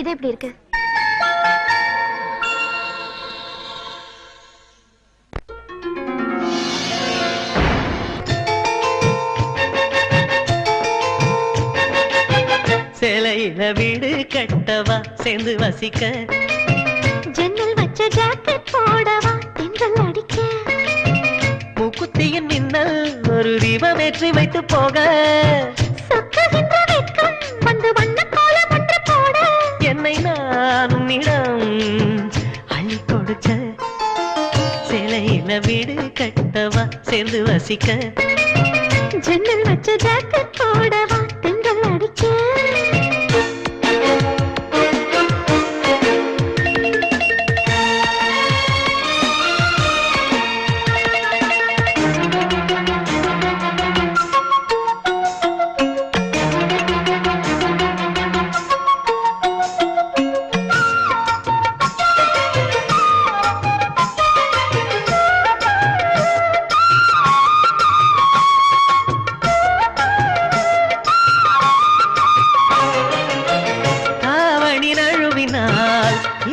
இது எப்படி இருக்கு? சேலையில வீடு கட்டவா சேர்ந்து வசிக்க, ஜன்னல் வச்ச ஜாக்கெட் போடவா தென்றல் அடிக்க, மூக்குத்தியின் மின்னல் ஒரு தீபம் ஏற்றி வைத்து போக, சொக்குகின்ற வெட்கம் வந்து வண்ண கோலம் ஒன்று போட, என்னை நான் உன்னிடம் அள்ளி கொடுக்க, சேலையில வீடு கட்டவா சேர்ந்து வசிக்க, ஜன்னல் வச்ச ஜாக்கெட் போடவா தென்றல் அடிக்க.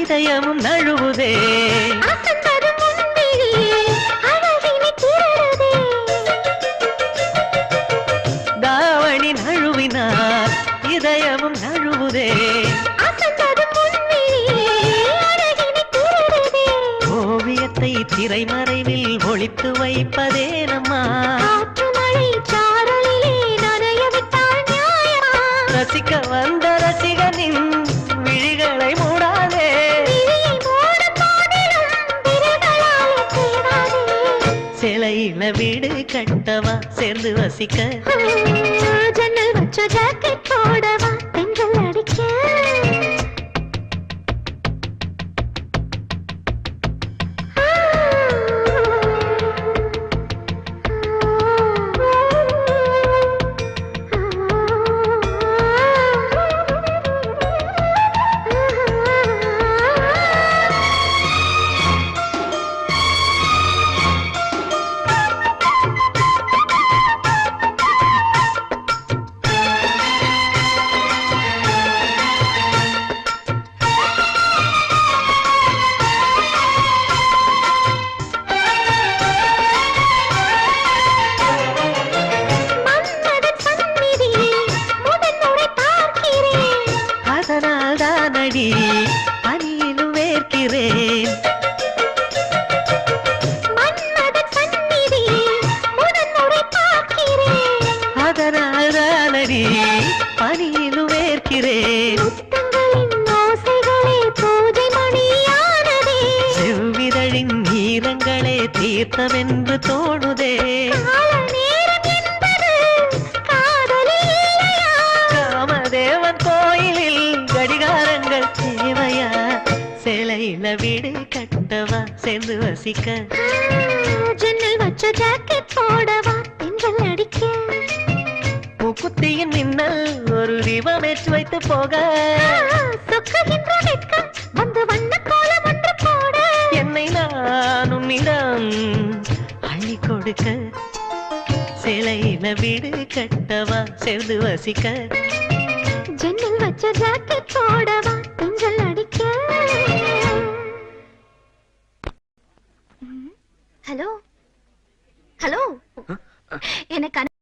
இதயமும் நழுவுதே, தாவணி நழுவினார் இதயமும் நழுவுதே, ஓவியத்தை திரைமறைவில் ஒளித்து வைப்பதே நம்மா, ரசிக்க வந்த ரசிகனின் விழிகளை மூடாதே, சேலையில வீடு கட்டவா சேர்ந்து வசிக்க, ஜன்னல் வச்ச ஜாக்கெட் போடவா தென்றல் அடிக்க. பனியிலும் வேர்க்கிறேன், அதனால் தானடி பனியிலும் வேர்க்கிறேன், செவ்விதழின் நீரங்களே தீர்த்தம் என்று தோணுதே, காமதேவன் கோயிலில் கடிகாரங்கள் தேவையா, சேலையில வீடு கட்டவா சேர்ந்து வசிக்க, ஜன்னல் வச்ச ஜாக்கெட் போடவா தென்றல் அடிக்க, மூக்குத்தியின் மின்னல் ஒரு தீபம் ஏற்றி வைத்து போக, சொக்குகின்ற வெட்கம் வந்து வண்ண கோலம் ஒன்று போட, என்னை நான் உன்னிடம் அள்ளி கொடுக்க, சேலையில வீடு கட்டவா சேர்ந்து வசிக்க, ஜன்னல் வச்ச ஜாக்கெட் போடவா தென்றல் அடிக்க. ஹலோ ஹலோ, எனக்கு